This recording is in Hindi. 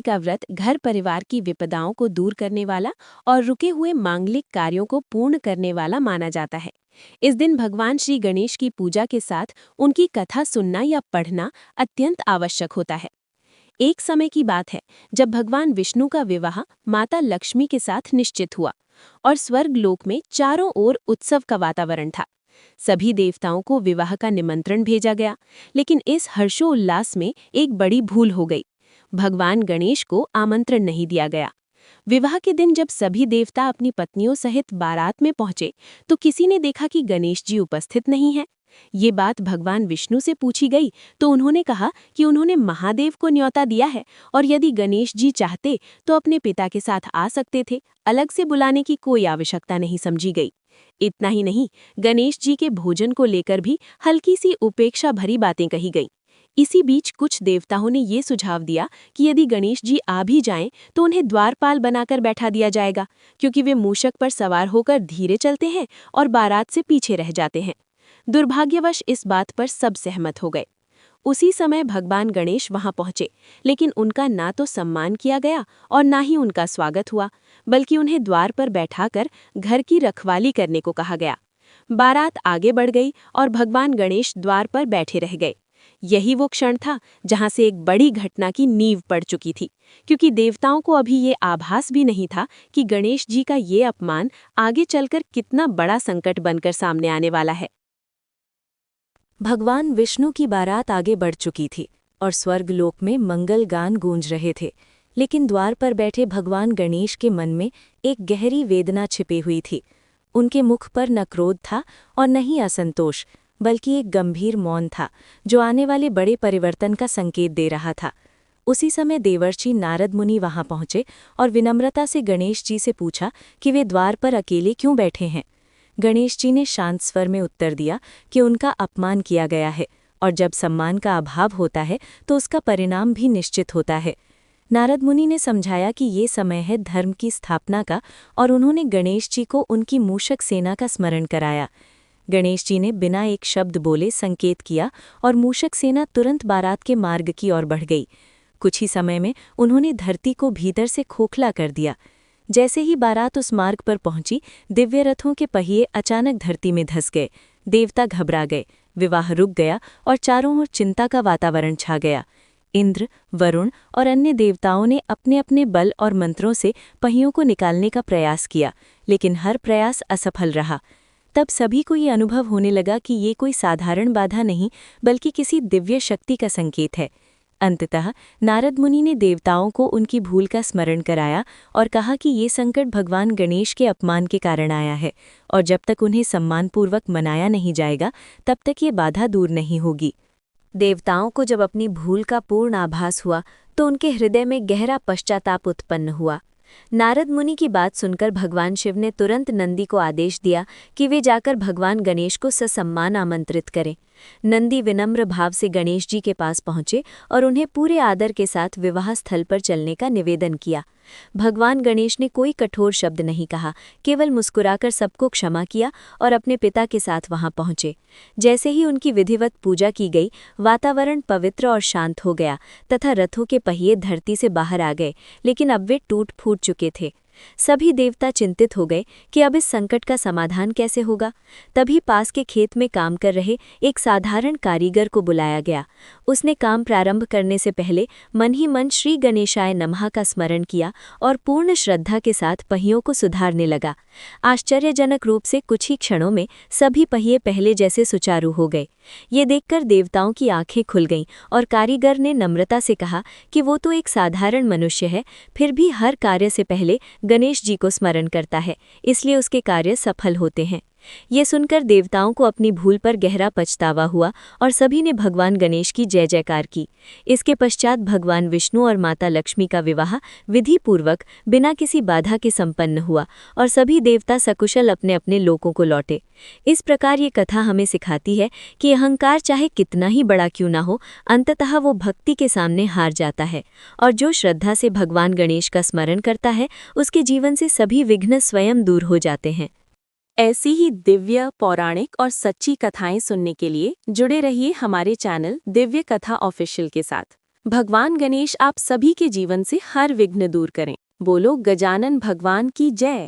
का व्रत घर परिवार की विपदाओं को दूर करने वाला और रुके हुए मांगलिक कार्यों को पूर्ण करने वाला माना जाता है। इस दिन भगवान श्री गणेश की पूजा के साथ उनकी कथा सुनना या पढ़ना अत्यंत आवश्यक होता है। एक समय की बात है जब भगवान विष्णु का विवाह माता लक्ष्मी के साथ निश्चित हुआ और स्वर्ग लोक में चारों ओर उत्सव का वातावरण था। सभी देवताओं को विवाह का निमंत्रण भेजा गया, लेकिन इस हर्षोल्लास में एक बड़ी भूल हो गई। भगवान गणेश को आमंत्रण नहीं दिया गया। विवाह के दिन जब सभी देवता अपनी पत्नियों सहित बारात में पहुंचे तो किसी ने देखा कि गणेश जी उपस्थित नहीं हैं। ये बात भगवान विष्णु से पूछी गई तो उन्होंने कहा कि उन्होंने महादेव को न्योता दिया है और यदि गणेश जी चाहते तो अपने पिता के साथ आ सकते थे, अलग से बुलाने की कोई आवश्यकता नहीं समझी गई। इतना ही नहीं, गणेश जी के भोजन को लेकर भी हल्की सी उपेक्षा भरी बातें कही गईं। इसी बीच कुछ देवताओं ने ये सुझाव दिया कि यदि गणेश जी आ भी जाएं तो उन्हें द्वारपाल बनाकर बैठा दिया जाएगा, क्योंकि वे मूषक पर सवार होकर धीरे चलते हैं और बारात से पीछे रह जाते हैं। दुर्भाग्यवश इस बात पर सब सहमत हो गए। उसी समय भगवान गणेश वहां पहुंचे, लेकिन उनका ना तो सम्मान किया गया और ना ही उनका स्वागत हुआ, बल्कि उन्हें द्वार पर बैठाकर घर की रखवाली करने को कहा गया। बारात आगे बढ़ गई और भगवान गणेश द्वार पर बैठे रह गए। यही वो क्षण था जहां से एक बड़ी घटना की नींव पड़ चुकी थी, क्योंकि देवताओं को अभी ये आभास भी नहीं था कि गणेश जी का ये अपमान आगे चलकर कितना बड़ा संकट बनकर सामने आने वाला है। भगवान विष्णु की बारात आगे बढ़ चुकी थी और स्वर्गलोक में मंगल गान गूंज रहे थे, लेकिन द्वार पर बैठे भगवान गणेश के मन में एक गहरी वेदना छिपी हुई थी। उनके मुख पर न क्रोध था और न ही असंतोष, बल्कि एक गंभीर मौन था जो आने वाले बड़े परिवर्तन का संकेत दे रहा था। उसी समय देवर्षि नारद मुनि वहां पहुंचे और विनम्रता से गणेश जी से पूछा कि वे द्वार पर अकेले क्यों बैठे हैं। गणेश जी ने शांत स्वर में उत्तर दिया कि उनका अपमान किया गया है और जब सम्मान का अभाव होता है तो उसका परिणाम भी निश्चित होता है। नारद मुनि ने समझाया कि ये समय है धर्म की स्थापना का और उन्होंने गणेश जी को उनकी मूषक सेना का स्मरण कराया। गणेश जी ने बिना एक शब्द बोले संकेत किया और मूषक सेना तुरंत बारात के मार्ग की ओर बढ़ गई। कुछ ही समय में उन्होंने धरती को भीतर से खोखला कर दिया। जैसे ही बारात उस मार्ग पर पहुंची, दिव्य रथों के पहिए अचानक धरती में धंस गए। देवता घबरा गए, विवाह रुक गया और चारों ओर चिंता का वातावरण छा गया। इंद्र, वरुण और अन्य देवताओं ने अपने अपने बल और मंत्रों से पहियों को निकालने का प्रयास किया, लेकिन हर प्रयास असफल रहा। तब सभी को ये अनुभव होने लगा कि ये कोई साधारण बाधा नहीं, बल्कि किसी दिव्य शक्ति का संकेत है। अंततः नारद मुनि ने देवताओं को उनकी भूल का स्मरण कराया और कहा कि ये संकट भगवान गणेश के अपमान के कारण आया है और जब तक उन्हें सम्मानपूर्वक मनाया नहीं जाएगा तब तक ये बाधा दूर नहीं होगी। देवताओं को जब अपनी भूल का पूर्ण आभास हुआ तो उनके हृदय में गहरा पश्चाताप उत्पन्न हुआ। नारद मुनि की बात सुनकर भगवान शिव ने तुरंत नंदी को आदेश दिया कि वे जाकर भगवान गणेश को ससम्मान आमंत्रित करें। नंदी विनम्र भाव से गणेश जी के पास पहुंचे और उन्हें पूरे आदर के साथ विवाह स्थल पर चलने का निवेदन किया। भगवान गणेश ने कोई कठोर शब्द नहीं कहा, केवल मुस्कुराकर सबको क्षमा किया और अपने पिता के साथ वहां पहुंचे। जैसे ही उनकी विधिवत पूजा की गई, वातावरण पवित्र और शांत हो गया तथा रथों के पहिए धरती से बाहर आ गए, लेकिन अब वे टूट फूट चुके थे। सभी देवता चिंतित हो गए कि अब इस संकट का समाधान कैसे होगा। तभी पास के खेत में काम कर रहे एक साधारण कारीगर को बुलाया गया। उसने काम प्रारंभ करने से पहले मन ही मन श्री गणेशाय नमः का स्मरण किया और पूर्ण श्रद्धा के साथ पहियों को सुधारने लगा। आश्चर्यजनक रूप से कुछ ही क्षणों में सभी पहिए पहले जैसे सुचारू हो गए। ये देखकर देवताओं की आंखें खुल गईं और कारीगर ने नम्रता से कहा कि वो तो एक साधारण मनुष्य है, फिर भी हर कार्य से पहले गणेश जी को स्मरण करता है, इसलिए उसके कार्य सफल होते हैं। ये सुनकर देवताओं को अपनी भूल पर गहरा पछतावा हुआ और सभी ने भगवान गणेश की जय जयकार की। इसके पश्चात भगवान विष्णु और माता लक्ष्मी का विवाह विधिपूर्वक बिना किसी बाधा के संपन्न हुआ और सभी देवता सकुशल अपने अपने लोकों को लौटे। इस प्रकार ये कथा हमें सिखाती है कि अहंकार चाहे कितना ही बड़ा क्यों ना हो, अंततः वो भक्ति के सामने हार जाता है और जो श्रद्धा से भगवान गणेश का स्मरण करता है उसके जीवन से सभी विघ्न स्वयं दूर हो जाते हैं। ऐसी ही दिव्य, पौराणिक और सच्ची कथाएं सुनने के लिए जुड़े रहिए हमारे चैनल दिव्य कथा ऑफिशियल के साथ। भगवान गणेश आप सभी के जीवन से हर विघ्न दूर करें। बोलो गजानन भगवान की जय।